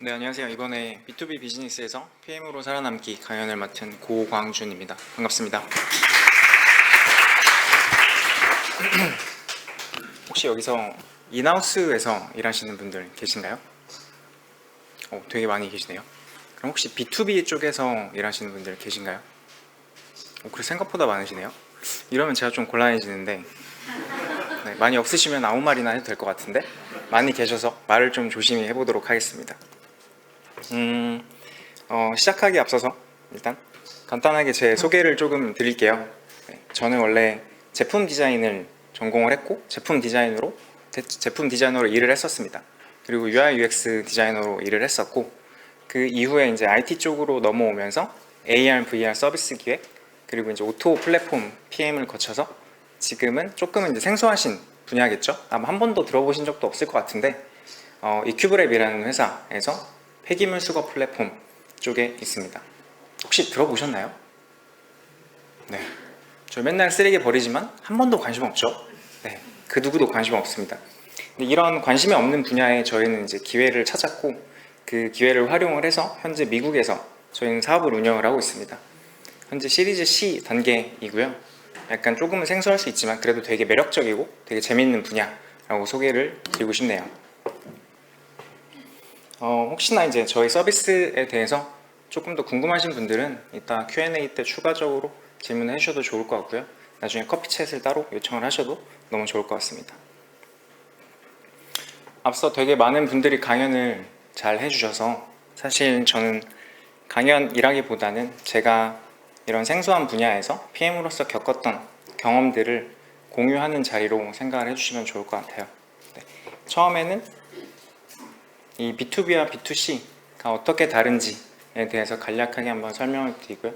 네, 안녕하세요. 이번에 B2B 비즈니스에서 PM으로 살아남기 강연을 맡은 고광준입니다. 반갑습니다. 혹시 여기서 인하우스에서 일하시는 분들 계신가요? 되게 많이 계시네요. 그럼 혹시 B2B 쪽에서 일하시는 분들 계신가요? 그래 생각보다 많으시네요. 이러면 제가 좀 곤란해지는데 네, 많이 없으시면 아무 말이나 해도 될 것 같은데 많이 계셔서 말을 좀 조심히 해보도록 하겠습니다. 시작하기에 앞서서 일단 간단하게 제 소개를 조금 드릴게요. 네, 저는 원래 제품 디자인을 전공을 했고 제품 디자이너로 일을 했었습니다. 그리고 UI UX 디자이너로 일을 했었고 그 이후에 이제 IT 쪽으로 넘어오면서 AR, VR 서비스 기획 그리고 이제 오토 플랫폼 PM을 거쳐서 지금은 조금은 이제 생소하신 분야겠죠? 아마 한 번도 들어보신 적도 없을 것 같은데 이큐브랩이라는 회사에서 폐기물 수거 플랫폼 쪽에 있습니다. 혹시 들어보셨나요? 네. 저 맨날 쓰레기 버리지만 한 번도 관심 없죠? 네. 그 누구도 관심 없습니다. 근데 이런 관심이 없는 분야에 저희는 이제 기회를 찾았고 그 기회를 활용을 해서 현재 미국에서 저희는 사업을 운영을 하고 있습니다. 현재 시리즈 C 단계이고요. 약간 조금은 생소할 수 있지만 그래도 되게 매력적이고 되게 재밌는 분야라고 소개를 드리고 싶네요. 혹시나 이제 저희 서비스에 대해서 조금 더 궁금하신 분들은 이따 Q&A 때 추가적으로 질문을 해주셔도 좋을 것 같고요. 나중에 커피챗을 따로 요청을 하셔도 너무 좋을 것 같습니다. 앞서 되게 많은 분들이 강연을 잘 해주셔서 사실 저는 강연이라기보다는 제가 이런 생소한 분야에서 PM으로서 겪었던 경험들을 공유하는 자리로 생각을 해주시면 좋을 것 같아요. 네. 처음에는 이 B2B와 B2C가 어떻게 다른지에 대해서 간략하게 한번 설명을 드리고요.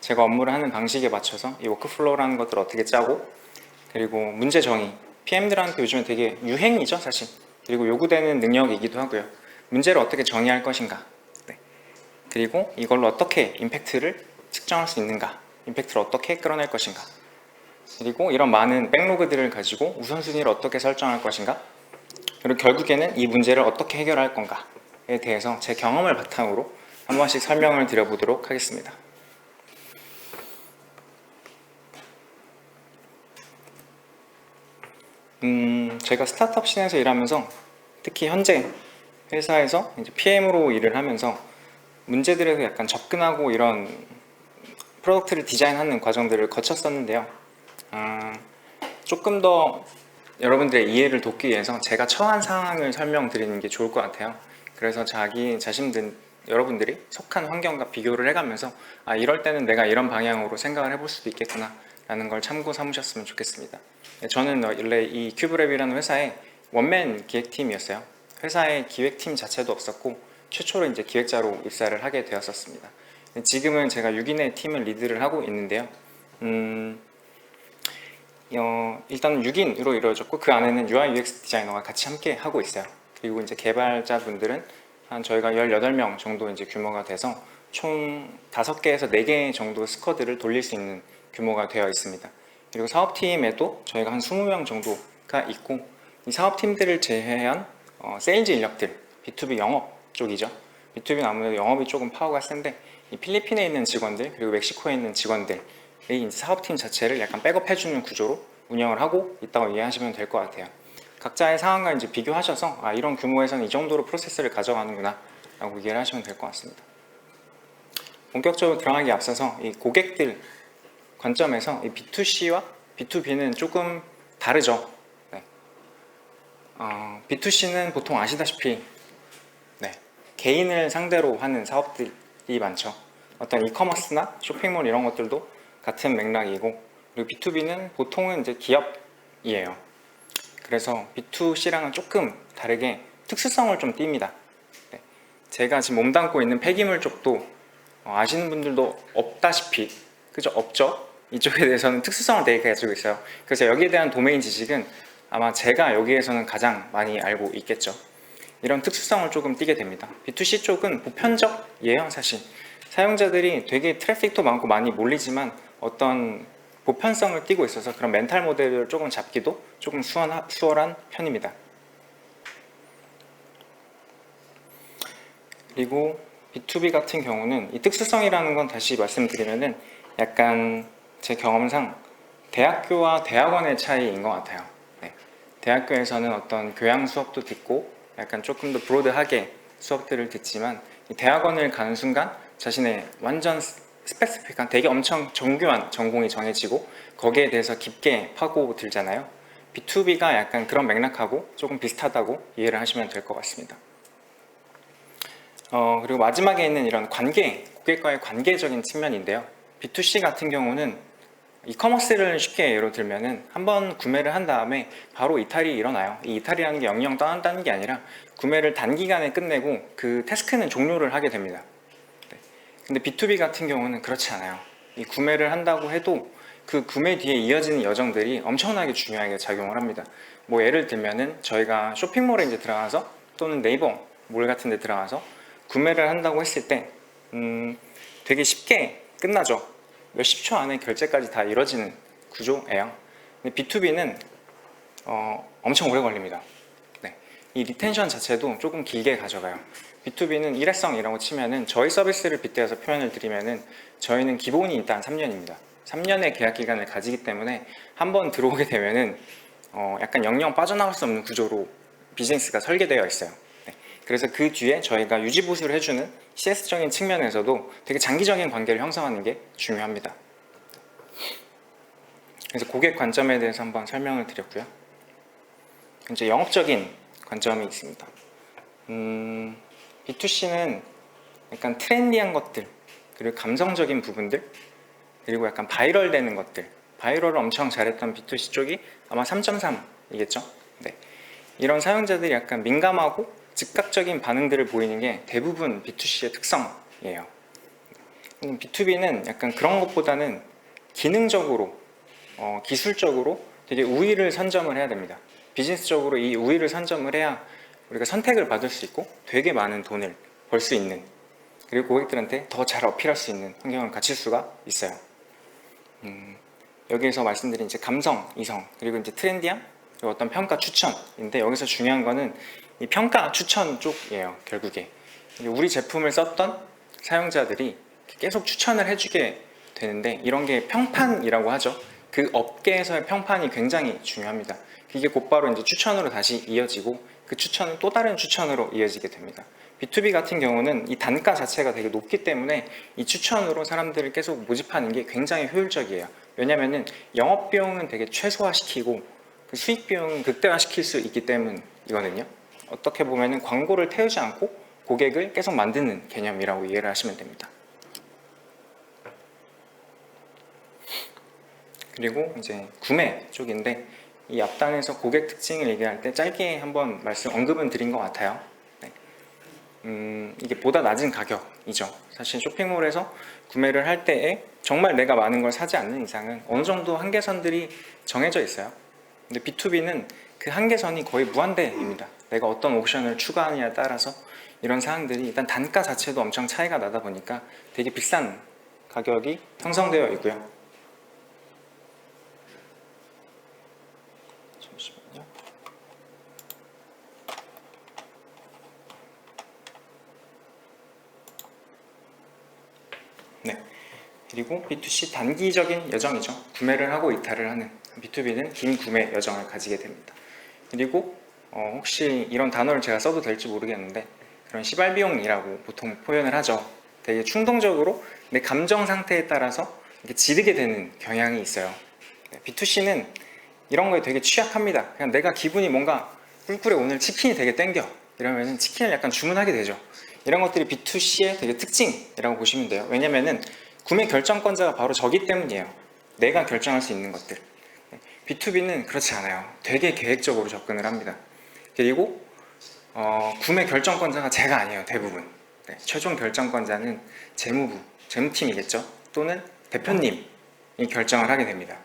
제가 업무를 하는 방식에 맞춰서 이 워크플로우라는 것들을 어떻게 짜고 그리고 문제 정의, PM들한테 요즘에 되게 유행이죠 사실. 그리고 요구되는 능력이기도 하고요. 문제를 어떻게 정의할 것인가, 네. 그리고 이걸로 어떻게 임팩트를 측정할 수 있는가, 임팩트를 어떻게 끌어낼 것인가, 그리고 이런 많은 백로그들을 가지고 우선순위를 어떻게 설정할 것인가, 그리고 결국에는 이 문제를 어떻게 해결할 건가에 대해서 제 경험을 바탕으로 한 번씩 설명을 드려보도록 하겠습니다. 제가 스타트업 씬에서 일하면서 특히 현재 회사에서 이제 PM으로 일을 하면서 문제들에서 약간 접근하고 이런 프로덕트를 디자인하는 과정들을 거쳤었는데요. 조금 더 여러분들의 이해를 돕기 위해서 제가 처한 상황을 설명드리는 게 좋을 것 같아요. 그래서 여러분들이 속한 환경과 비교를 해가면서 이럴 때는 내가 이런 방향으로 생각을 해볼 수도 있겠구나 라는 걸 참고 삼으셨으면 좋겠습니다. 저는 원래 이 큐브랩이라는 회사의 원맨 기획팀이었어요. 회사의 기획팀 자체도 없었고 최초로 이제 기획자로 입사를 하게 되었었습니다. 지금은 제가 6인의 팀을 리드를 하고 있는데요. 일단 6인으로 이루어졌고 그 안에는 UI UX 디자이너가 같이 함께 하고 있어요. 그리고 이제 개발자분들은 저희가 18명 정도 이제 규모가 돼서 총 5개에서 4개 정도 스쿼드를 돌릴 수 있는 규모가 되어 있습니다. 그리고 사업팀에도 저희가 한 20명 정도가 있고 이 사업팀들을 제외한 세일즈 인력들, B2B 영업 쪽이죠. B2B는 아무래도 영업이 조금 파워가 센데 이 필리핀에 있는 직원들 그리고 멕시코에 있는 직원들이 이제 사업팀 자체를 약간 백업해주는 구조로 운영을 하고 있다고 이해하시면 될 것 같아요. 각자의 상황과 이제 비교하셔서 이런 규모에서는 이 정도로 프로세스를 가져가는구나 라고 이해를 하시면 될 것 같습니다. 본격적으로 들어가기 앞서서 이 고객들 관점에서 이 B2C와 B2B는 조금 다르죠. 네. B2C는 보통 아시다시피 개인을 상대로 하는 사업들이 많죠. 어떤 이커머스나 쇼핑몰 이런 것들도 같은 맥락이고, 그리고 B2B는 보통은 이제 기업이에요. 그래서 B2C랑은 조금 다르게 특수성을 좀 띱니다. 네. 제가 지금 몸담고 있는 폐기물 쪽도 아시는 분들도 없다시피, 그죠? 없죠? 이쪽에 대해서는 특수성을 되게 가지고 있어요. 그래서 여기에 대한 도메인 지식은 아마 제가 여기에서는 가장 많이 알고 있겠죠. 이런 특수성을 조금 띠게 됩니다. B2C 쪽은 보편적이에요. 사실 사용자들이 되게 트래픽도 많고 많이 몰리지만 어떤 보편성을 띠고 있어서 그런 멘탈 모델을 조금 잡기도 조금 수월한 편입니다. 그리고 B2B 같은 경우는 이 특수성이라는 건 다시 말씀드리면은 약간 제 경험상 대학교와 대학원의 차이인 것 같아요. 네. 대학교에서는 어떤 교양 수업도 듣고 약간 조금 더 브로드하게 수업들을 듣지만 이 대학원을 가는 순간 자신의 완전 스페시픽한 되게 엄청 정교한 전공이 정해지고 거기에 대해서 깊게 파고들잖아요. B2B가 약간 그런 맥락하고 조금 비슷하다고 이해를 하시면 될 것 같습니다. 그리고 마지막에 있는 이런 관계, 고객과의 관계적인 측면인데요. B2C 같은 경우는 이커머스를 쉽게 예로 들면은 한번 구매를 한 다음에 바로 이탈이 일어나요. 이 이탈이라는 게 영영 떠난다는 게 아니라 구매를 단기간에 끝내고 그 태스크는 종료를 하게 됩니다. 네. 근데 B2B 같은 경우는 그렇지 않아요. 이 구매를 한다고 해도 그 구매 뒤에 이어지는 여정들이 엄청나게 중요하게 작용을 합니다. 뭐 예를 들면은 저희가 쇼핑몰에 이제 들어가서 또는 네이버 몰 같은 데 들어가서 구매를 한다고 했을 때 되게 쉽게 끝나죠. 몇십 초 안에 결제까지 다 이루어지는 구조예요. 근데 B2B는 엄청 오래 걸립니다. 네. 이 리텐션 자체도 조금 길게 가져가요. B2B는 일회성이라고 치면은 저희 서비스를 빗대어서 표현을 드리면은 저희는 기본이 일단 3년입니다. 3년의 계약 기간을 가지기 때문에 한번 들어오게 되면은 약간 영영 빠져나갈 수 없는 구조로 비즈니스가 설계되어 있어요. 네. 그래서 그 뒤에 저희가 유지보수를 해주는 CS적인 측면에서도 되게 장기적인 관계를 형성하는 게 중요합니다. 그래서 고객 관점에 대해서 한번 설명을 드렸고요. 이제 영업적인 관점이 있습니다. B2C는 약간 트렌디한 것들, 그리고 감성적인 부분들, 그리고 약간 바이럴 되는 것들, 바이럴을 엄청 잘했던 B2C 쪽이 아마 3.3이겠죠. 네. 이런 사용자들이 약간 민감하고 즉각적인 반응들을 보이는 게 대부분 B2C의 특성이에요. B2B는 약간 그런 것보다는 기능적으로, 기술적으로 되게 우위를 선점을 해야 됩니다. 비즈니스적으로 이 우위를 선점을 해야 우리가 선택을 받을 수 있고 되게 많은 돈을 벌 수 있는, 그리고 고객들한테 더 잘 어필할 수 있는 환경을 갖출 수가 있어요. 여기에서 말씀드린 이제 감성, 이성, 그리고 이제 트렌디함, 그리고 어떤 평가, 추천인데 여기서 중요한 거는 이 평가, 추천 쪽이에요. 결국에 우리 제품을 썼던 사용자들이 계속 추천을 해주게 되는데 이런 게 평판이라고 하죠. 그 업계에서의 평판이 굉장히 중요합니다. 이게 곧바로 이제 추천으로 다시 이어지고 그 추천은 또 다른 추천으로 이어지게 됩니다. B2B 같은 경우는 이 단가 자체가 되게 높기 때문에 이 추천으로 사람들을 계속 모집하는 게 굉장히 효율적이에요. 왜냐면은 영업 비용은 되게 최소화시키고 그 수익 비용은 극대화시킬 수 있기 때문이거든요. 어떻게 보면은 광고를 태우지 않고 고객을 계속 만드는 개념이라고 이해를 하시면 됩니다. 그리고 이제 구매 쪽인데 이 앞단에서 고객 특징을 얘기할 때 짧게 한번 언급은 드린 것 같아요. 네. 이게 보다 낮은 가격이죠. 사실 쇼핑몰에서 구매를 할 때에 정말 내가 많은 걸 사지 않는 이상은 어느 정도 한계선들이 정해져 있어요. 근데 B2B는 그 한계선이 거의 무한대입니다. 내가 어떤 옵션을 추가하느냐에 따라서 이런 사항들이 일단 단가 자체도 엄청 차이가 나다 보니까 되게 비싼 가격이 형성되어 있고요. 잠시만요. 네. 그리고 B2C 단기적인 여정이죠. 구매를 하고 이탈을 하는. B2B는 긴 구매 여정을 가지게 됩니다. 그리고 혹시 이런 단어를 제가 써도 될지 모르겠는데 그런 시발비용이라고 보통 표현을 하죠. 되게 충동적으로 내 감정 상태에 따라서 이렇게 지르게 되는 경향이 있어요. B2C는 이런 거에 되게 취약합니다. 그냥 내가 기분이 뭔가 꿀꿀해, 오늘 치킨이 되게 땡겨 이러면 치킨을 약간 주문하게 되죠. 이런 것들이 B2C의 되게 특징이라고 보시면 돼요. 왜냐면은 구매 결정권자가 바로 저기 때문이에요. 내가 결정할 수 있는 것들. B2B는 그렇지 않아요. 되게 계획적으로 접근을 합니다. 그리고 구매 결정권자가 제가 아니에요. 대부분. 네, 최종 결정권자는 재무부, 재무팀이겠죠. 또는 대표님이 결정을 하게 됩니다.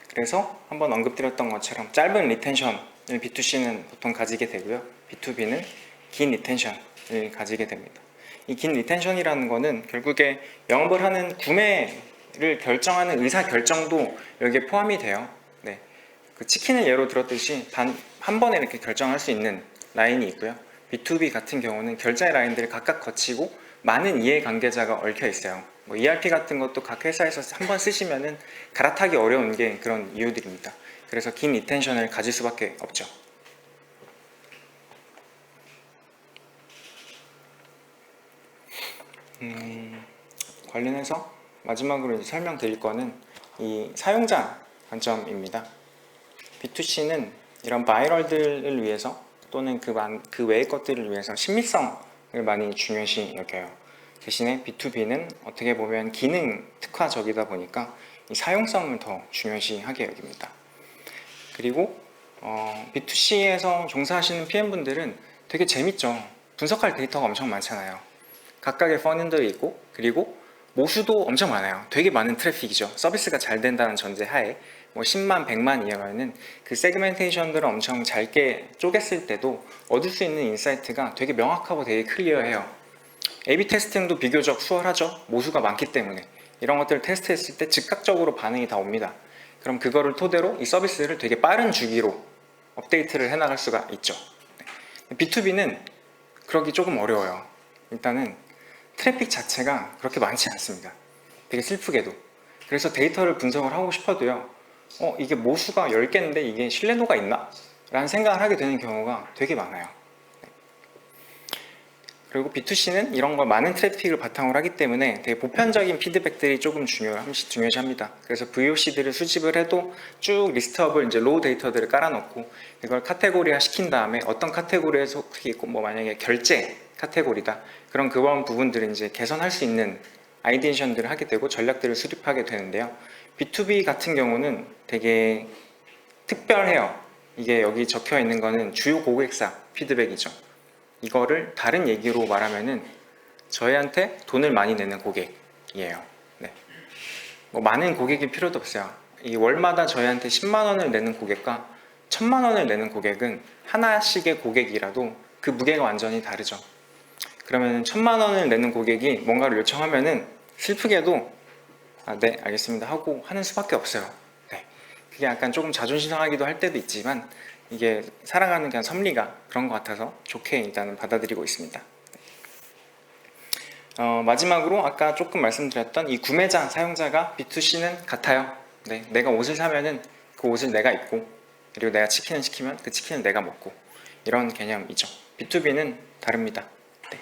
그래서 한번 언급드렸던 것처럼 짧은 리텐션을 B2C는 보통 가지게 되고요. B2B는 긴 리텐션을 가지게 됩니다. 이 긴 리텐션이라는 거는 결국에 영업을 하는 구매를 결정하는 의사결정도 여기에 포함이 돼요. 네. 그 치킨을 예로 들었듯이 단 한 번에 이렇게 결정할 수 있는 라인이 있고요. B2B 같은 경우는 결제 라인들을 각각 거치고 많은 이해관계자가 얽혀 있어요. 뭐 ERP 같은 것도 각 회사에서 한 번 쓰시면은 갈아타기 어려운 게 그런 이유들입니다. 그래서 긴 리텐션을 가질 수밖에 없죠. 관련해서 마지막으로 설명드릴 거는 이 사용자 관점입니다. B2C는 이런 바이럴들을 위해서 또는 그 외의 것들을 위해서 친밀성을 많이 중요시 여겨요. 대신에 B2B는 어떻게 보면 기능 특화적이다 보니까 이 사용성을 더 중요시하게 여깁니다. 그리고 B2C에서 종사하시는 PM분들은 되게 재밌죠. 분석할 데이터가 엄청 많잖아요. 각각의 펀들이 있고 그리고 모수도 엄청 많아요. 되게 많은 트래픽이죠. 서비스가 잘 된다는 전제 하에 뭐 10만, 100만 이하면은 그 세그멘테이션들을 엄청 짧게 쪼갰을 때도 얻을 수 있는 인사이트가 되게 명확하고 되게 클리어해요. A/B 테스팅도 비교적 수월하죠. 모수가 많기 때문에 이런 것들을 테스트했을 때 즉각적으로 반응이 다 옵니다. 그럼 그거를 토대로 이 서비스를 되게 빠른 주기로 업데이트를 해나갈 수가 있죠. B2B는 그러기 조금 어려워요. 일단은 트래픽 자체가 그렇게 많지 않습니다. 되게 슬프게도. 그래서 데이터를 분석을 하고 싶어도요. 이게 모수가 10개인데 이게 신뢰도가 있나? 라는 생각을 하게 되는 경우가 되게 많아요. 그리고 B2C는 이런 거 많은 트래픽을 바탕으로 하기 때문에 되게 보편적인 피드백들이 조금 중요시합니다. 그래서 VOC들을 수집을 해도 쭉 리스트업을 이제 로우 데이터들을 깔아놓고 이걸 카테고리화 시킨 다음에 어떤 카테고리에 속해 있고 뭐 만약에 결제 카테고리다 그런 그런 부분들을 이제 개선할 수 있는 아이디에이션들을 하게 되고 전략들을 수립하게 되는데요. B2B 같은 경우는 되게 특별해요. 이게 여기 적혀 있는 거는 주요 고객사 피드백이죠. 이거를 다른 얘기로 말하면은 저희한테 돈을 많이 내는 고객이에요. 네. 뭐 많은 고객이 필요도 없어요. 이 월마다 저희한테 10만 원을 내는 고객과 1000만 원을 내는 고객은 하나씩의 고객이라도 그 무게가 완전히 다르죠. 그러면 1000만 원을 내는 고객이 뭔가를 요청하면은 슬프게도 네 알겠습니다 하고 하는 수밖에 없어요. 네. 그게 약간 조금 자존심 상하기도 할 때도 있지만 이게 살아가는 그냥 섭리가 그런 것 같아서 좋게 일단은 받아들이고 있습니다. 마지막으로 아까 조금 말씀드렸던 이 구매자, 사용자가 B2C는 같아요. 네, 내가 옷을 사면은 그 옷을 내가 입고 그리고 내가 치킨을 시키면 그 치킨을 내가 먹고 이런 개념이죠. B2B는 다릅니다. 네.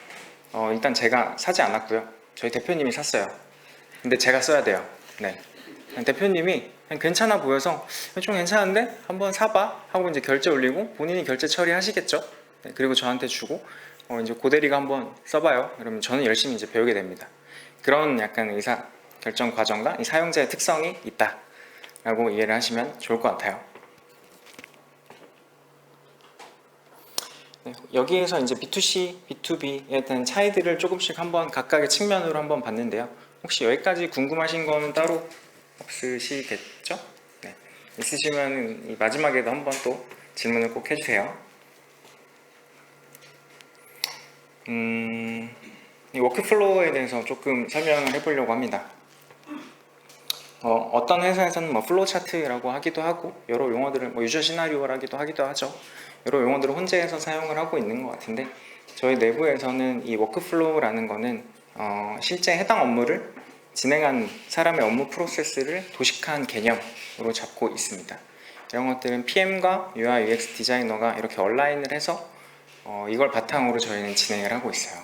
일단 제가 사지 않았고요. 저희 대표님이 샀어요. 근데 제가 써야 돼요. 네. 대표님이 그냥 괜찮아 보여서 좀 괜찮은데 한번 사봐 하고 이제 결제 올리고 본인이 결제 처리하시겠죠. 네, 그리고 저한테 주고 이제 고대리가 한번 써봐요. 그러면 저는 열심히 이제 배우게 됩니다. 그런 약간 의사 결정 과정과 이 사용자의 특성이 있다라고 이해를 하시면 좋을 것 같아요. 네, 여기에서 이제 B2C, B2B에 대한 차이들을 조금씩 한번 각각의 측면으로 한번 봤는데요. 혹시 여기까지 궁금하신 거는 따로 없으시겠죠? 네. 있으시면 이 마지막에도 한번 또 질문을 꼭 해주세요. 이 워크플로우에 대해서 조금 설명을 해보려고 합니다. 어떤 회사에서는 뭐 플로우 차트라고 하기도 하고 여러 용어들을 뭐 유저 시나리오라기도 하기도 하죠. 여러 용어들을 혼재해서 사용을 하고 있는 것 같은데 저희 내부에서는 이 워크플로우라는 거는 실제 해당 업무를 진행한 사람의 업무 프로세스를 도식한 개념으로 잡고 있습니다. 이런 것들은 PM과 UI UX 디자이너가 이렇게 얼라인을 해서 이걸 바탕으로 저희는 진행을 하고 있어요.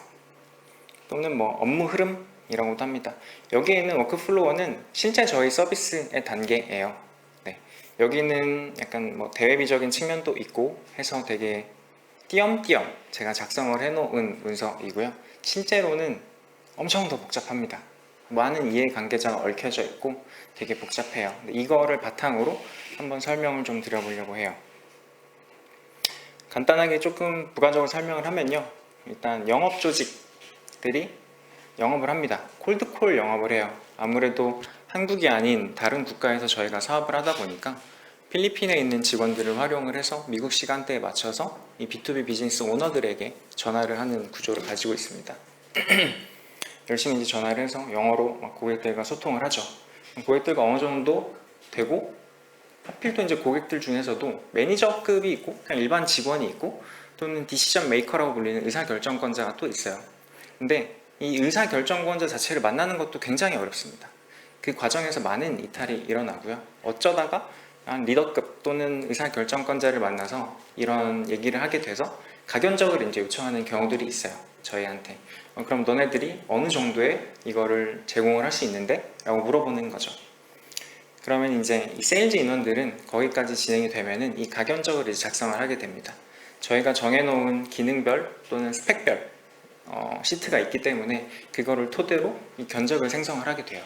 또는 뭐 업무 흐름이라고도 합니다. 여기에 있는 워크플로우는 실제 저희 서비스의 단계예요. 네. 여기는 약간 뭐 대외비적인 측면도 있고 해서 되게 띄엄띄엄 제가 작성을 해놓은 문서이고요. 실제로는 엄청 더 복잡합니다. 많은 이해관계자가 얽혀져 있고 되게 복잡해요. 이거를 바탕으로 한번 설명을 좀 드려보려고 해요. 간단하게 조금 부가적으로 설명을 하면요. 일단 영업 조직들이 영업을 합니다. 콜드콜 영업을 해요. 아무래도 한국이 아닌 다른 국가에서 저희가 사업을 하다 보니까 필리핀에 있는 직원들을 활용을 해서 미국 시간대에 맞춰서 이 B2B 비즈니스 오너들에게 전화를 하는 구조를 가지고 있습니다. 열심히 이제 전화를 해서 영어로 고객들과 소통을 하죠. 고객들과 어느 정도 되고 하필 또 이제 고객들 중에서도 매니저급이 있고 그냥 일반 직원이 있고 또는 디시전 메이커라고 불리는 의사결정권자가 또 있어요. 근데 이 의사결정권자 자체를 만나는 것도 굉장히 어렵습니다. 그 과정에서 많은 이탈이 일어나고요. 어쩌다가 한 리더급 또는 의사결정권자를 만나서 이런 얘기를 하게 돼서 가견적을 이제 요청하는 경우들이 있어요. 저희한테. 그럼 너네들이 어느 정도의 이거를 제공을 할 수 있는데? 라고 물어보는 거죠. 그러면 이제 이 세일즈 인원들은 거기까지 진행이 되면은 이 가견적을 이제 작성을 하게 됩니다. 저희가 정해놓은 기능별 또는 스펙별 시트가 있기 때문에 그거를 토대로 이 견적을 생성을 하게 돼요.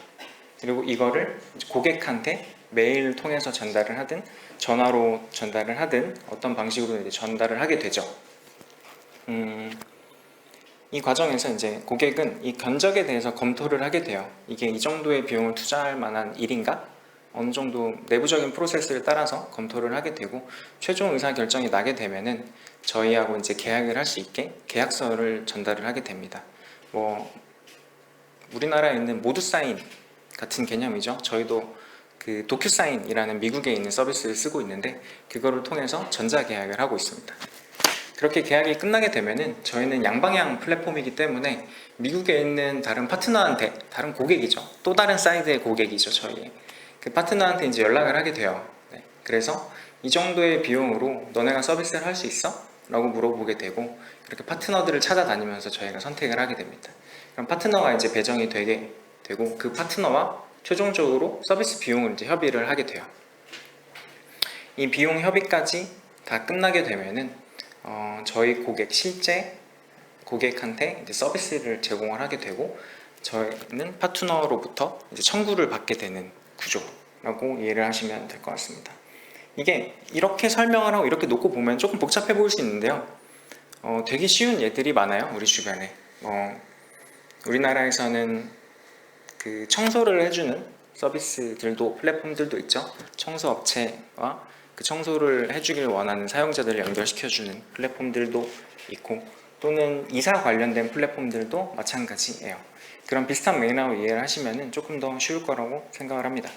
그리고 이거를 고객한테 메일을 통해서 전달을 하든 전화로 전달을 하든 어떤 방식으로 이제 전달을 하게 되죠. 이 과정에서 이제 고객은 이 견적에 대해서 검토를 하게 돼요. 이게 이 정도의 비용을 투자할 만한 일인가? 어느 정도 내부적인 프로세스를 따라서 검토를 하게 되고 최종 의사결정이 나게 되면은 저희하고 이제 계약을 할 수 있게 계약서를 전달을 하게 됩니다. 뭐 우리나라에 있는 모두 사인 같은 개념이죠. 저희도 그 도큐사인이라는 미국에 있는 서비스를 쓰고 있는데 그거를 통해서 전자계약을 하고 있습니다. 그렇게 계약이 끝나게 되면은 저희는 양방향 플랫폼이기 때문에 미국에 있는 다른 파트너한테, 다른 고객이죠. 또 다른 사이드의 고객이죠, 저희. 그 파트너한테 이제 연락을 하게 돼요. 네. 그래서 이 정도의 비용으로 너네가 서비스를 할 수 있어? 라고 물어보게 되고 그렇게 파트너들을 찾아다니면서 저희가 선택을 하게 됩니다. 그럼 파트너가 이제 배정이 되게 되고 그 파트너와 최종적으로 서비스 비용을 이제 협의를 하게 돼요. 이 비용 협의까지 다 끝나게 되면은 저희 고객 실제 고객한테 이제 서비스를 제공을 하게 되고 저희는 파트너로부터 이제 청구를 받게 되는 구조라고 이해를 하시면 될 것 같습니다. 이게 이렇게 설명을 하고 이렇게 놓고 보면 조금 복잡해 보일 수 있는데요. 되게 쉬운 예들이 많아요. 우리 주변에. 우리나라에서는 그 청소를 해주는 서비스들도 플랫폼들도 있죠. 청소업체와 그 청소를 해주길 원하는 사용자들을 연결시켜주는 플랫폼들도 있고 또는 이사 관련된 플랫폼들도 마찬가지예요. 그런 비슷한 맥락으로 이해를 하시면 조금 더 쉬울 거라고 생각을 합니다.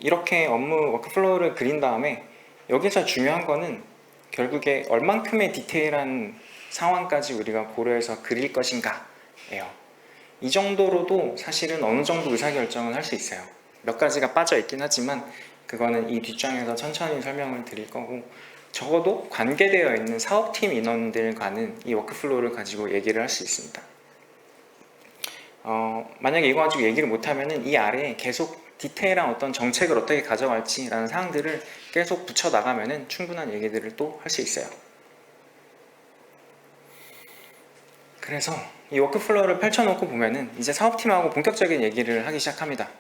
이렇게 업무 워크플로우를 그린 다음에 여기서 중요한 거는 결국에 얼만큼의 디테일한 상황까지 우리가 고려해서 그릴 것인가 예요. 이 정도로도 사실은 어느 정도 의사결정을 할 수 있어요. 몇 가지가 빠져 있긴 하지만 그거는 이 뒷장에서 천천히 설명을 드릴 거고 적어도 관계되어 있는 사업팀 인원들과는 이 워크플로우를 가지고 얘기를 할 수 있습니다. 만약에 이거 가지고 얘기를 못하면은 이 아래에 계속 디테일한 어떤 정책을 어떻게 가져갈지 라는 사항들을 계속 붙여 나가면은 충분한 얘기들을 또 할 수 있어요. 그래서 이 워크플로우를 펼쳐놓고 보면은 이제 사업팀하고 본격적인 얘기를 하기 시작합니다.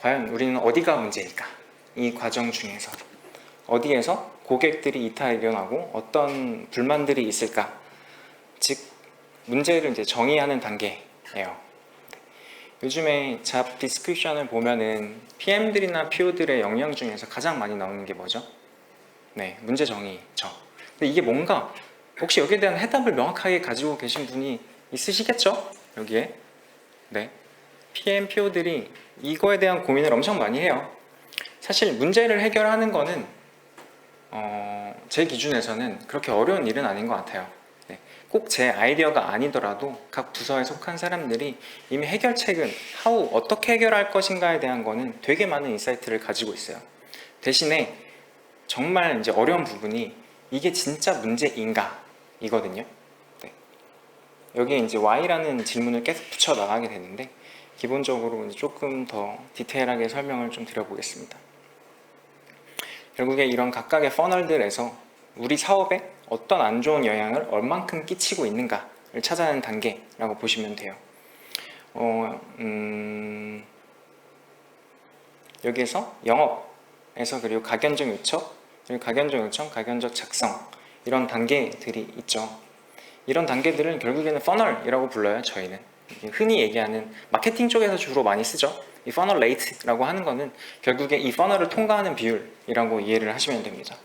과연 우리는 어디가 문제일까? 이 과정 중에서 어디에서 고객들이 이탈이 일어나고 어떤 불만들이 있을까? 즉 문제를 이제 정의하는 단계예요. 요즘에 잡 디스크립션을 보면은 PM들이나 PO들의 역량 중에서 가장 많이 나오는 게 뭐죠? 네, 문제 정의죠. 근데 이게 뭔가 혹시 여기에 대한 해답을 명확하게 가지고 계신 분이 있으시겠죠? 여기에. 네. PM, PO들이 이거에 대한 고민을 엄청 많이 해요. 사실 문제를 해결하는 거는 제 기준에서는 그렇게 어려운 일은 아닌 것 같아요. 네. 꼭 제 아이디어가 아니더라도 각 부서에 속한 사람들이 이미 해결책은 어떻게 해결할 것인가에 대한 거는 되게 많은 인사이트를 가지고 있어요. 대신에 정말 이제 어려운 부분이 이게 진짜 문제인가 이거든요. 네. 여기에 이제 why라는 질문을 계속 붙여 나가게 되는데 기본적으로 이제 조금 더 디테일하게 설명을 좀 드려보겠습니다. 결국에 이런 각각의 퍼널들에서 우리 사업에 어떤 안 좋은 영향을 얼만큼 끼치고 있는가를 찾아내는 단계라고 보시면 돼요. 여기에서 영업에서 그리고 가견적 요청, 그리고 가견적 요청, 가견적 작성 이런 단계들이 있죠. 이런 단계들은 결국에는 퍼널이라고 불러요. 저희는 흔히 얘기하는 마케팅 쪽에서 주로 많이 쓰죠. 이 퍼널 레이트라고 하는 거는 결국에 이 퍼널을 통과하는 비율이라고 이해를 하시면 됩니다.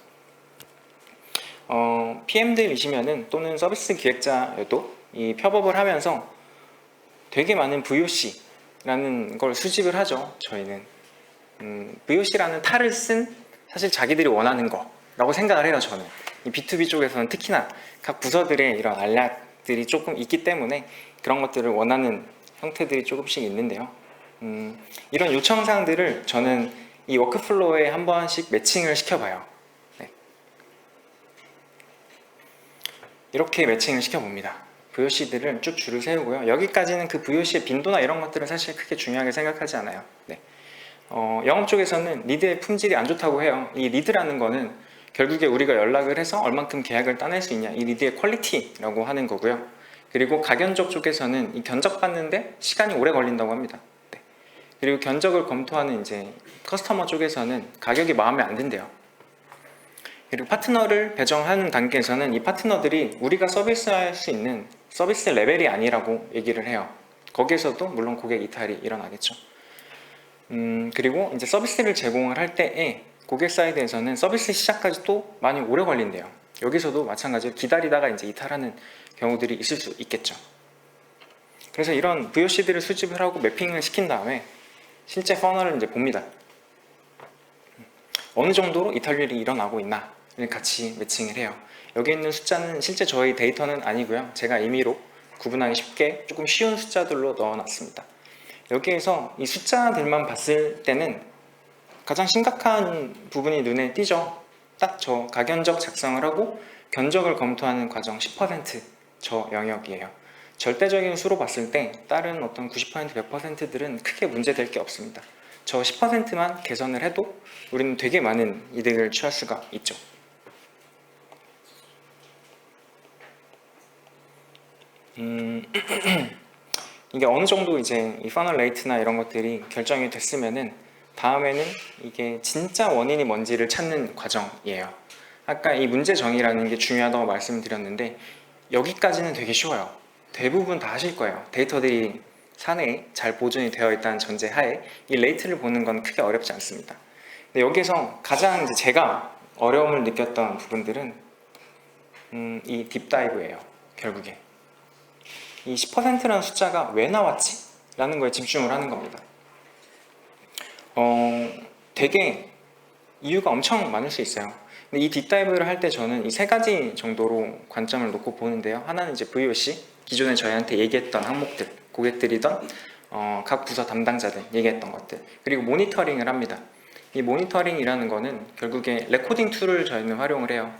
PM들이시면은 또는 서비스 기획자여도 이 협업을 하면서 되게 많은 VOC라는 걸 수집을 하죠. 저희는 VOC라는 탈을 쓴 사실 자기들이 원하는 거라고 생각을 해요. 저는 이 B2B 쪽에서는 특히나 각 부서들의 이런 알약들이 조금 있기 때문에 그런 것들을 원하는 형태들이 조금씩 있는데요. 이런 요청사항들을 저는 이 워크플로우에 한 번씩 매칭을 시켜봐요. 네. 이렇게 매칭을 시켜봅니다. VOC들을 쭉 줄을 세우고요. 여기까지는 그 VOC의 빈도나 이런 것들은 사실 크게 중요하게 생각하지 않아요. 네. 영업 쪽에서는 리드의 품질이 안 좋다고 해요. 이 리드라는 거는 결국에 우리가 연락을 해서 얼만큼 계약을 따낼 수 있냐, 이 리드의 퀄리티라고 하는 거고요. 그리고 가견적 쪽에서는 이 견적받는데 시간이 오래 걸린다고 합니다. 네. 그리고 견적을 검토하는 이제 커스터머 쪽에서는 가격이 마음에 안 든대요. 그리고 파트너를 배정하는 단계에서는 이 파트너들이 우리가 서비스할 수 있는 서비스 레벨이 아니라고 얘기를 해요. 거기에서도 물론 고객 이탈이 일어나겠죠. 그리고 이제 서비스를 제공을 할 때에 고객 사이드에서는 서비스 시작까지 또 많이 오래 걸린대요. 여기서도 마찬가지로 기다리다가 이제 이탈하는 경우들이 있을 수 있겠죠. 그래서 이런 VOC들을 수집을 하고 매핑을 시킨 다음에 실제 퍼널을 이제 봅니다. 어느 정도로 이탈률이 일어나고 있나를 같이 매칭을 해요. 여기 있는 숫자는 실제 저희 데이터는 아니고요. 제가 임의로 구분하기 쉽게 조금 쉬운 숫자들로 넣어놨습니다. 여기에서 이 숫자들만 봤을 때는 가장 심각한 부분이 눈에 띄죠. 딱 저 가견적 작성을 하고 견적을 검토하는 과정 10% 영역이에요. 절대적인 수로 봤을 때 다른 어떤 90% 100%들은 크게 문제될 게 없습니다. 저 10%만 개선을 해도 우리는 되게 많은 이득을 취할 수가 있죠. 이게 어느 정도 이제 이 퍼널 레이트나 이런 것들이 결정이 됐으면은 다음에는 이게 진짜 원인이 뭔지를 찾는 과정이에요. 아까 이 문제 정의라는 게 중요하다고 말씀드렸는데 여기까지는 되게 쉬워요. 대부분 다 하실 거예요. 데이터들이 사내에 잘 보존이 되어 있다는 전제 하에 이 레이트를 보는 건 크게 어렵지 않습니다. 근데 여기서 가장 이제 제가 어려움을 느꼈던 부분들은 이 딥다이브예요. 결국에 이 10%라는 숫자가 왜 나왔지? 라는 거에 집중을 하는 겁니다. 되게 이유가 엄청 많을 수 있어요. 근데 이 딥다이브를 할 때 저는 이 세 가지 정도로 관점을 놓고 보는데요. 하나는 이제 VOC, 기존에 저희한테 얘기했던 항목들, 고객들이던 각 부서 담당자들 얘기했던 것들, 그리고 모니터링을 합니다. 이 모니터링이라는 거는 결국에 레코딩 툴을 저희는 활용을 해요.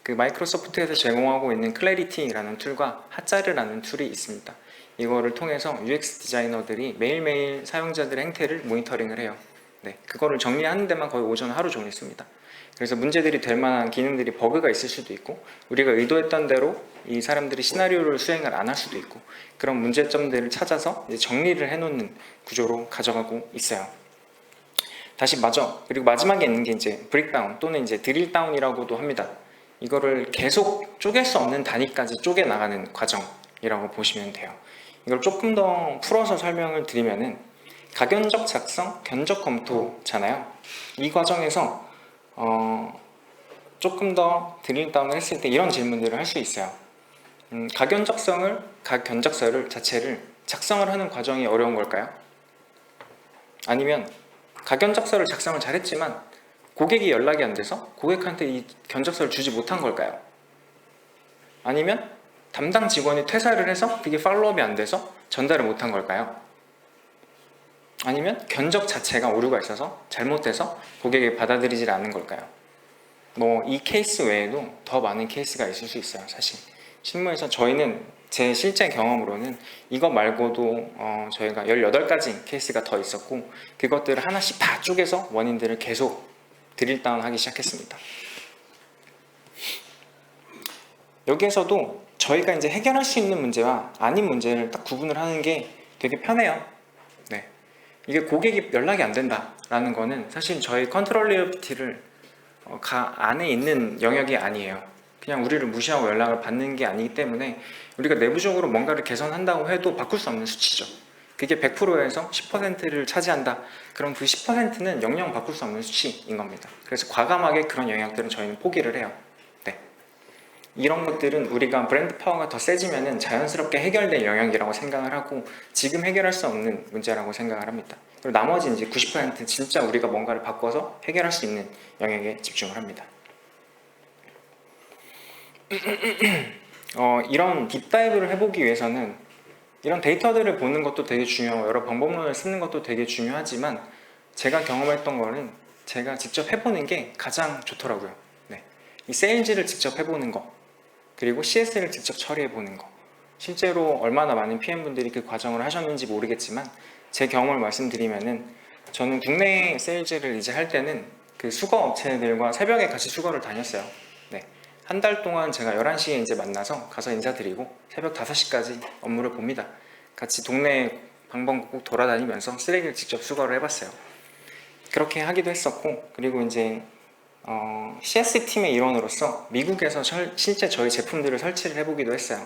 그 마이크로소프트에서 제공하고 있는 클래리티라는 툴과 핫자르라는 툴이 있습니다. 이거를 통해서 UX 디자이너들이 매일매일 사용자들의 행태를 모니터링을 해요. 네, 그거를 정리하는 데만 거의 오전 하루 종일 씁니다. 그래서 문제들이 될 만한 기능들이 버그가 있을 수도 있고 우리가 의도했던 대로 이 사람들이 시나리오를 수행을 안 할 수도 있고 그런 문제점들을 찾아서 이제 정리를 해놓는 구조로 가져가고 있어요. 다시 그리고 마지막에 있는 게 이제 브릭다운 또는 이제 드릴다운이라고도 합니다. 이거를 계속 쪼갤 수 없는 단위까지 쪼개 나가는 과정이라고 보시면 돼요. 이걸 조금 더 풀어서 설명을 드리면은 가견적 작성, 견적 검토잖아요. 이 과정에서 조금 더 드릴다운을 했을 때 이런 질문들을 할 수 있어요. 가견적서를 자체를 작성을 하는 과정이 어려운 걸까요? 아니면 가견적서를 작성을 잘했지만 고객이 연락이 안 돼서 고객한테 이 견적서를 주지 못한 걸까요? 아니면 담당 직원이 퇴사를 해서 그게 팔로우업이 안 돼서 전달을 못한 걸까요? 아니면 견적 자체가 오류가 있어서 잘못돼서 고객이 받아들이지 않는 걸까요? 이 케이스 외에도 더 많은 케이스가 있을 수 있어요. 사실 실무에서 저희는 제 실제 경험으로는 이거 말고도 저희가 18가지 케이스가 더 있었고 그것들을 하나씩 다 쪼개서 원인들을 계속 드릴다운 하기 시작했습니다. 여기에서도 저희가 이제 해결할 수 있는 문제와 아닌 문제를 딱 구분을 하는 게 되게 편해요. 네. 이게 고객이 연락이 안 된다라는 거는 사실 저희 컨트롤리어비티를 안에 있는 영역이 아니에요. 그냥 우리를 무시하고 연락을 받는 게 아니기 때문에 우리가 내부적으로 뭔가를 개선한다고 해도 바꿀 수 없는 수치죠. 그게 100%에서 10%를 차지한다. 그럼 그 10%는 영영 바꿀 수 없는 수치인 겁니다. 그래서 과감하게 그런 영역들은 저희는 포기를 해요. 네. 이런 것들은 우리가 브랜드 파워가 더 세지면은 자연스럽게 해결될 영역이라고 생각을 하고 지금 해결할 수 없는 문제라고 생각을 합니다. 그리고 나머지 이제 90% 진짜 우리가 뭔가를 바꿔서 해결할 수 있는 영역에 집중을 합니다. 이런 딥다이브를 해보기 위해서는 이런 데이터들을 보는 것도 되게 중요하고 여러 방법론을 쓰는 것도 되게 중요하지만 제가 경험했던 거는 제가 직접 해보는 게 가장 좋더라고요. 네. 이 세일즈를 직접 해보는 거 그리고 CS를 직접 처리해보는 거 실제로 얼마나 많은 PM분들이 그 과정을 하셨는지 모르겠지만 제 경험을 말씀드리면은 저는 국내 세일즈를 이제 할 때는 그 수거 업체들과 새벽에 같이 수거를 다녔어요. 네. 한 달 동안 제가 11시에 이제 만나서 가서 인사드리고 새벽 5시까지 업무를 봅니다. 같이 동네 방방곡곡 돌아다니면서 쓰레기를 직접 수거를 해봤어요. 그렇게 하기도 했었고 그리고 이제 CS팀의 일원으로서 미국에서 실제 저희 제품들을 설치를 해보기도 했어요.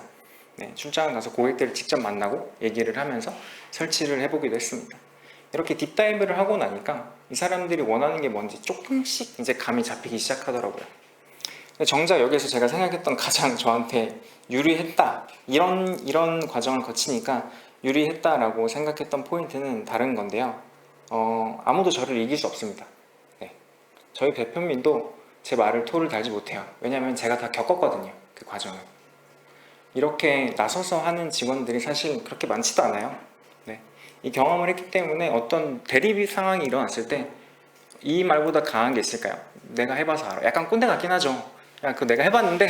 네, 출장을 가서 고객들을 직접 만나고 얘기를 하면서 설치를 해보기도 했습니다. 이렇게 딥다이브를 하고 나니까 이 사람들이 원하는 게 뭔지 조금씩 이제 감이 잡히기 시작하더라고요. 정작 여기서 제가 생각했던 가장 저한테 유리했다 이런 과정을 거치니까 유리했다라고 생각했던 포인트는 다른 건데요. 아무도 저를 이길 수 없습니다. 네. 저희 대표님도 제 말을 토를 달지 못해요. 왜냐하면 제가 다 겪었거든요. 그 과정을. 이렇게 나서서 하는 직원들이 사실 그렇게 많지도 않아요. 네. 이 경험을 했기 때문에 어떤 대립 상황이 일어났을 때 이 말보다 강한 게 있을까요? 내가 해봐서 알아. 약간 꼰대 같긴 하죠. 야, 그거 내가 해봤는데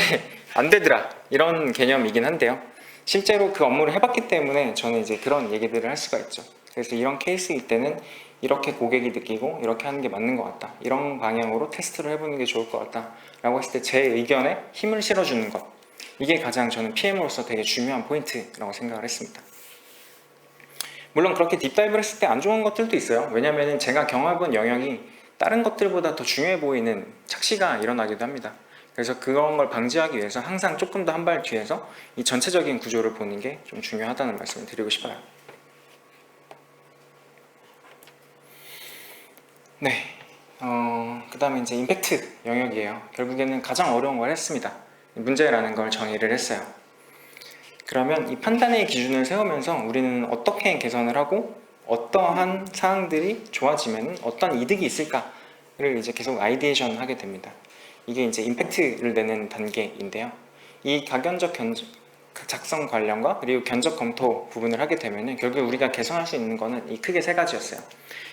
안 되더라. 이런 개념이긴 한데요. 실제로 그 업무를 해봤기 때문에 저는 이제 그런 얘기들을 할 수가 있죠. 그래서 이런 케이스일 때는 이렇게 고객이 느끼고 이렇게 하는 게 맞는 것 같다. 이런 방향으로 테스트를 해보는 게 좋을 것 같다. 라고 했을 때 제 의견에 힘을 실어주는 것. 이게 가장 저는 PM으로서 되게 중요한 포인트라고 생각을 했습니다. 물론 그렇게 딥다이브를 했을 때 안 좋은 것들도 있어요. 왜냐하면 제가 경험해본 영역이 다른 것들보다 더 중요해 보이는 착시가 일어나기도 합니다. 그래서 그런 걸 방지하기 위해서 항상 조금 더 한 발 뒤에서 이 전체적인 구조를 보는 게 좀 중요하다는 말씀을 드리고 싶어요. 네, 그 다음에 이제 임팩트 영역이에요. 결국에는 가장 어려운 걸 했습니다. 문제라는 걸 정의를 했어요. 그러면 이 판단의 기준을 세우면서 우리는 어떻게 개선을 하고 어떠한 사항들이 좋아지면 어떤 이득이 있을까를 이제 계속 아이디에이션 하게 됩니다. 이게 이제 임팩트를 내는 단계인데요. 이 가견적 작성 관련과 그리고 견적 검토 부분을 하게 되면 결국 우리가 개선할 수 있는 거는 이 크게 세 가지였어요.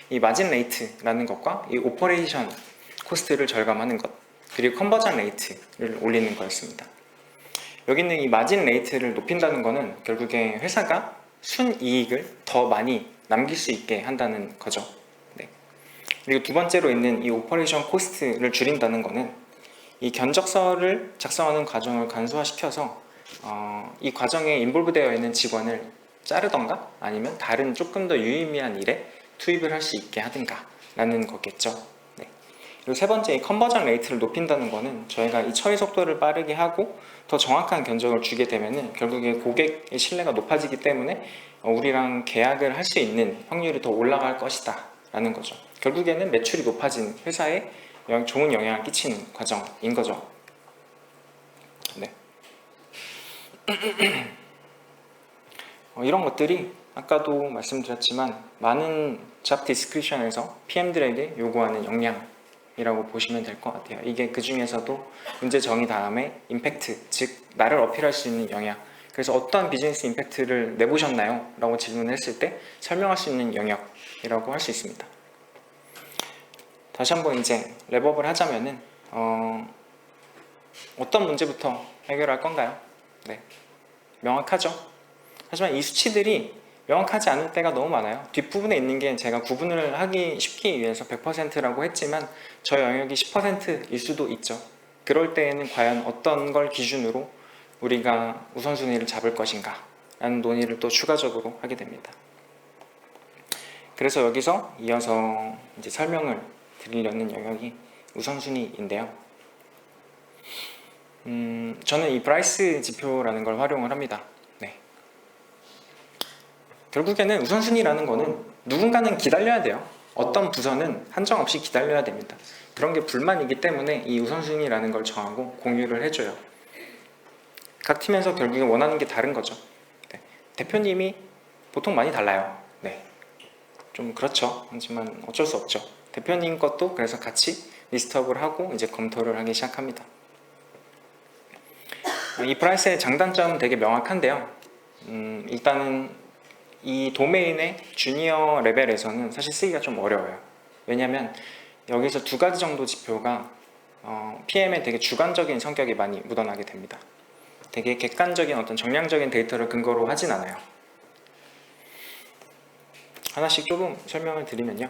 이 마진 레이트라는 것과 이 오퍼레이션 코스트를 절감하는 것 그리고 컨버전 레이트를 올리는 거였습니다. 여기 있는 이 마진 레이트를 높인다는 것은 결국에 회사가 순이익을 더 많이 남길 수 있게 한다는 거죠. 네. 그리고 두 번째로 있는 이 오퍼레이션 코스트를 줄인다는 것은 이 견적서를 작성하는 과정을 간소화시켜서 이 과정에 인볼브되어 있는 직원을 자르던가 아니면 다른 조금 더 유의미한 일에 투입을 할 수 있게 하든가 라는 거겠죠. 네. 그리고 세 번째 이 컨버전 레이트를 높인다는 것은 저희가 이 처리 속도를 빠르게 하고 더 정확한 견적을 주게 되면 결국에 고객의 신뢰가 높아지기 때문에 우리랑 계약을 할 수 있는 확률이 더 올라갈 것이다 라는 거죠. 결국에는 매출이 높아진 회사에 좋은 영향을 끼치는 과정인 거죠. 네. 이런 것들이 아까도 말씀드렸지만 많은 잡 디스크리션에서 PM들에게 요구하는 역량이라고 보시면 될 것 같아요. 이게 그 중에서도 문제 정의 다음에 임팩트, 즉 나를 어필할 수 있는 역량. 그래서 어떤 비즈니스 임팩트를 내보셨나요? 라고 질문했을 때 설명할 수 있는 영역이라고 할 수 있습니다. 다시 한번 이제 랩업을 하자면은 어떤 문제부터 해결할 건가요? 네, 명확하죠? 하지만 이 수치들이 명확하지 않을 때가 너무 많아요. 뒷부분에 있는 게 제가 구분을 하기 쉽기 위해서 100%라고 했지만 저 영역이 10%일 수도 있죠. 그럴 때에는 과연 어떤 걸 기준으로 우리가 우선순위를 잡을 것인가 라는 논의를 또 추가적으로 하게 됩니다. 그래서 여기서 이어서 이제 설명을 드리려는 영역이 우선순위인데요. 저는 이 브라이스 지표라는 걸 활용을 합니다. 네. 결국에는 우선순위라는 거는 누군가는 기다려야 돼요. 어떤 부서는 한정없이 기다려야 됩니다. 그런 게 불만이기 때문에 이 우선순위라는 걸 정하고 공유를 해줘요. 각 팀에서 결국에 원하는 게 다른 거죠. 네. 대표님이 보통 많이 달라요. 네. 좀 그렇죠. 하지만 어쩔 수 없죠. 대표님 것도 그래서 같이 리스트업을 하고 이제 검토를 하기 시작합니다. 이 프라이스의 장단점은 되게 명확한데요. 일단은 이 도메인의 주니어 레벨에서는 사실 쓰기가 좀 어려워요. 왜냐하면 여기서 두 가지 정도 지표가 PM에 되게 주관적인 성격이 많이 묻어나게 됩니다. 되게 객관적인 어떤 정량적인 데이터를 근거로 하진 않아요. 하나씩 조금 설명을 드리면요.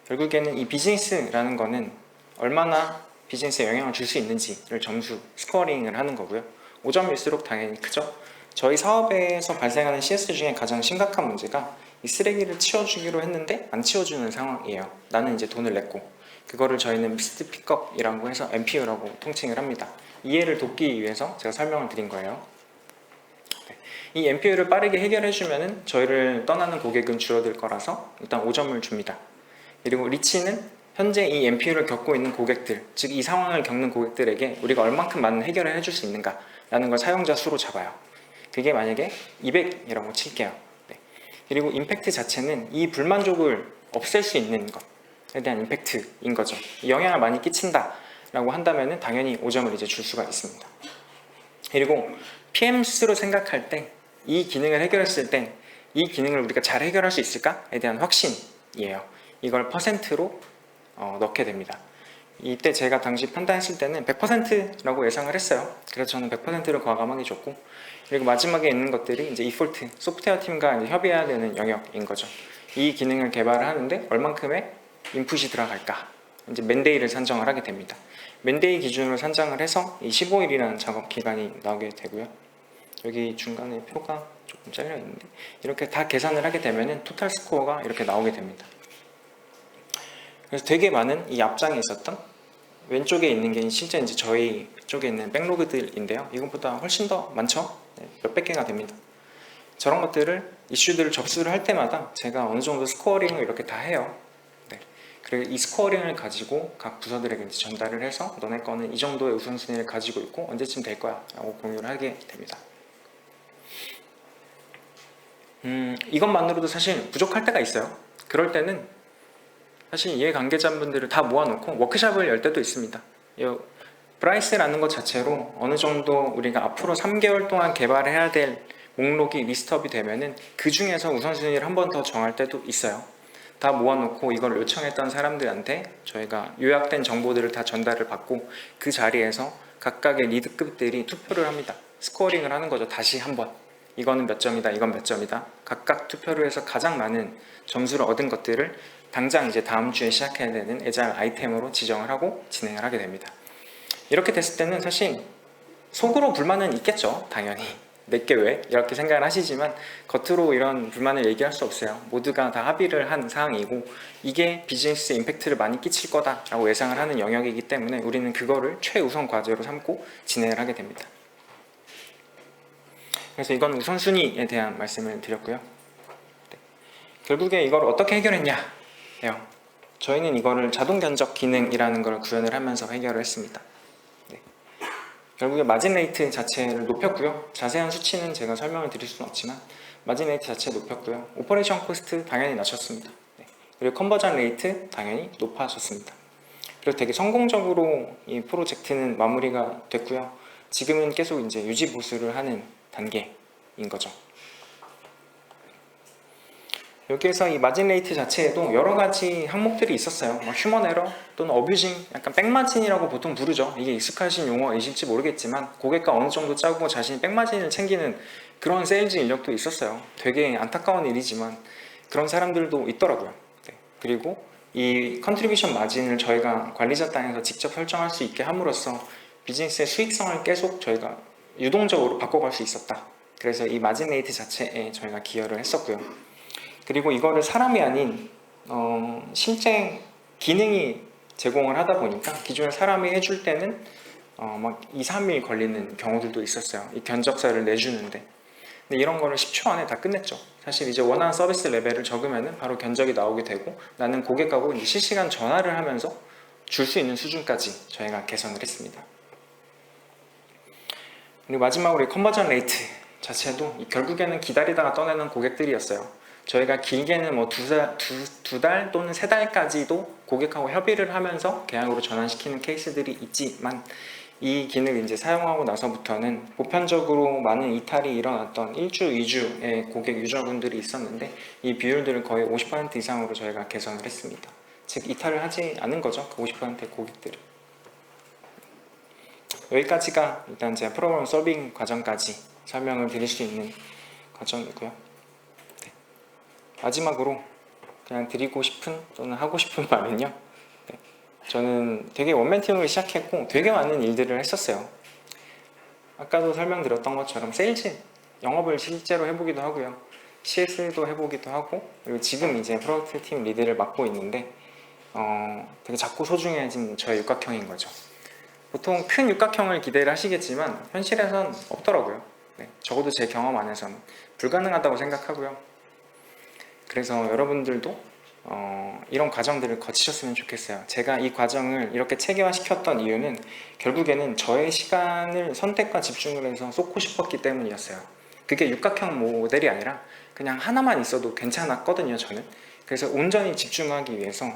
결국에는 이 비즈니스라는 거는 얼마나 비즈니스에 영향을 줄 수 있는지를 점수, 스코어링을 하는 거고요. 5점일수록 당연히 크죠. 저희 사업에서 발생하는 CS 중에 가장 심각한 문제가 이 쓰레기를 치워주기로 했는데 안 치워주는 상황이에요. 나는 이제 돈을 냈고 그거를 저희는 미스트 픽업이라고 해서 MPU라고 통칭을 합니다. 이해를 돕기 위해서 제가 설명을 드린 거예요. 이 MPU를 빠르게 해결해주면 저희를 떠나는 고객은 줄어들 거라서 일단 5점을 줍니다. 그리고 리치는 현재 이 MPU를 겪고 있는 고객들, 즉 이 상황을 겪는 고객들에게 우리가 얼만큼 많은 해결을 해줄 수 있는가 라는 걸 사용자 수로 잡아요. 그게 만약에 200이라고 칠게요. 네. 그리고 임팩트 자체는 이 불만족을 없앨 수 있는 것에 대한 임팩트인 거죠. 영향을 많이 끼친다 라고 한다면 당연히 5점을 이제 줄 수가 있습니다. 그리고 PMS로 생각할 때 이 기능을 해결했을 때 이 기능을 우리가 잘 해결할 수 있을까에 대한 확신이에요. 이걸 퍼센트로 넣게 됩니다. 이때 제가 당시 판단했을 때는 100%라고 예상을 했어요. 그래서 저는 100%를 과감하게 줬고, 그리고 마지막에 있는 것들이 이제 디폴트, 소프트웨어 팀과 이제 협의해야 되는 영역인 거죠. 이 기능을 개발을 하는데 얼만큼의 인풋이 들어갈까? 이제 맨데이를 산정을 하게 됩니다. 맨데이 기준으로 산정을 해서 이 15일이라는 작업 기간이 나오게 되고요. 여기 중간에 표가 조금 잘려 있는데 이렇게 다 계산을 하게 되면은 토탈 스코어가 이렇게 나오게 됩니다. 그래서 되게 많은 이 앞장에 있었던 왼쪽에 있는 게 실제 이제 저희 쪽에 있는 백로그들인데요. 이것보다 훨씬 더 많죠? 네, 몇백 개가 됩니다. 저런 것들을 이슈들을 접수를 할 때마다 제가 어느 정도 스코어링을 이렇게 다 해요. 네. 그리고 이 스코어링을 가지고 각 부서들에게 이제 전달을 해서 너네 거는 이 정도의 우선순위를 가지고 있고 언제쯤 될 거야 라고 공유를 하게 됩니다. 이것만으로도 사실 부족할 때가 있어요. 그럴 때는 사실 이해관계자분들을 다 모아놓고 워크숍을 열 때도 있습니다. 이 프라이스라는 것 자체로 어느 정도 우리가 앞으로 3개월 동안 개발해야 될 목록이 리스트업이 되면은 그 중에서 우선순위를 한 번 더 정할 때도 있어요. 다 모아놓고 이걸 요청했던 사람들한테 저희가 요약된 정보들을 다 전달을 받고 그 자리에서 각각의 리드급들이 투표를 합니다. 스코어링을 하는 거죠. 다시 한번. 이거는 몇 점이다, 이건 몇 점이다. 각각 투표를 해서 가장 많은 점수를 얻은 것들을 당장 이제 다음 주에 시작해야 되는 애잘 아이템으로 지정을 하고 진행을 하게 됩니다. 이렇게 됐을 때는 사실 속으로 불만은 있겠죠. 당연히. 내게 왜? 이렇게 생각을 하시지만 겉으로 이런 불만을 얘기할 수 없어요. 모두가 다 합의를 한 사항이고 이게 비즈니스에 임팩트를 많이 끼칠 거다라고 예상을 하는 영역이기 때문에 우리는 그거를 최우선 과제로 삼고 진행을 하게 됩니다. 그래서 이건 우선순위에 대한 말씀을 드렸고요. 네. 결국에 이걸 어떻게 해결했냐? 저희는 이거를 자동 견적 기능이라는 걸 구현을 하면서 해결을 했습니다. 네. 결국에 마진 레이트 자체를 높였고요. 자세한 수치는 제가 설명을 드릴 수는 없지만 마진 레이트 자체 높였고요. 오퍼레이션 코스트 당연히 낮췄습니다. 네. 그리고 컨버전 레이트 당연히 높아졌습니다. 그리고 되게 성공적으로 이 프로젝트는 마무리가 됐고요. 지금은 계속 이제 유지 보수를 하는 단계인 거죠. 여기에서 이 마진 레이트 자체에도 여러 가지 항목들이 있었어요. 휴먼 에러 또는 어뷰징, 약간 백마진이라고 보통 부르죠. 이게 익숙하신 용어이실지 모르겠지만 고객과 어느 정도 짜고 자신이 백마진을 챙기는 그런 세일즈 인력도 있었어요. 되게 안타까운 일이지만 그런 사람들도 있더라고요. 네. 그리고 이 컨트리뷰션 마진을 저희가 관리자 단에서 직접 설정할 수 있게 함으로써 비즈니스의 수익성을 계속 저희가 유동적으로 바꿔갈 수 있었다. 그래서 이 마진 레이트 자체에 저희가 기여를 했었고요. 그리고 이거를 사람이 아닌 실제 기능이 제공을 하다 보니까 기존에 사람이 해줄 때는 막 2, 3일 걸리는 경우들도 있었어요. 이 견적서를 내주는데. 근데 이런 거를 10초 안에 다 끝냈죠. 사실 이제 원하는 서비스 레벨을 적으면 바로 견적이 나오게 되고 나는 고객하고 이제 실시간 전화를 하면서 줄 수 있는 수준까지 저희가 개선을 했습니다. 그리고 마지막으로 이 컨버전 레이트 자체도 결국에는 기다리다가 떠나는 고객들이었어요. 저희가 길게는 뭐 두 달 또는 세 달까지도 고객하고 협의를 하면서 계약으로 전환시키는 케이스들이 있지만, 이 기능을 이제 사용하고 나서부터는 보편적으로 많은 이탈이 일어났던 1주, 2주의 고객 유저분들이 있었는데, 이 비율들을 거의 50% 이상으로 저희가 개선을 했습니다. 즉 이탈을 하지 않은 거죠, 그 50%의 고객들이. 여기까지가 일단 제 프로그램 서빙 과정까지 설명을 드릴 수 있는 과정이고요. 네. 마지막으로 그냥 드리고 싶은 또는 하고 싶은 말은요, 네. 저는 되게 원맨 팀으로 시작했고 되게 많은 일들을 했었어요. 아까도 설명드렸던 것처럼 세일즈, 영업을 실제로 해보기도 하고요, CS도 해보기도 하고, 그리고 지금 이제 프로덕트 팀 리드를 맡고 있는데 되게 작고 소중해진 저의 육각형인 거죠. 보통 큰 육각형을 기대를 하시겠지만 현실에선 없더라고요. 네, 적어도 제 경험 안에서는 불가능하다고 생각하고요. 그래서 여러분들도 이런 과정들을 거치셨으면 좋겠어요. 제가 이 과정을 이렇게 체계화시켰던 이유는 결국에는 저의 시간을 선택과 집중을 해서 쏟고 싶었기 때문이었어요. 그게 육각형 모델이 아니라 그냥 하나만 있어도 괜찮았거든요, 저는. 그래서 온전히 집중하기 위해서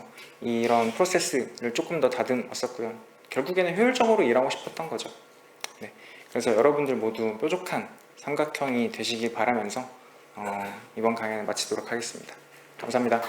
이런 프로세스를 조금 더 다듬었었고요. 결국에는 효율적으로 일하고 싶었던 거죠. 네, 그래서 여러분들 모두 뾰족한 삼각형이 되시길 바라면서 이번 강연을 마치도록 하겠습니다. 감사합니다.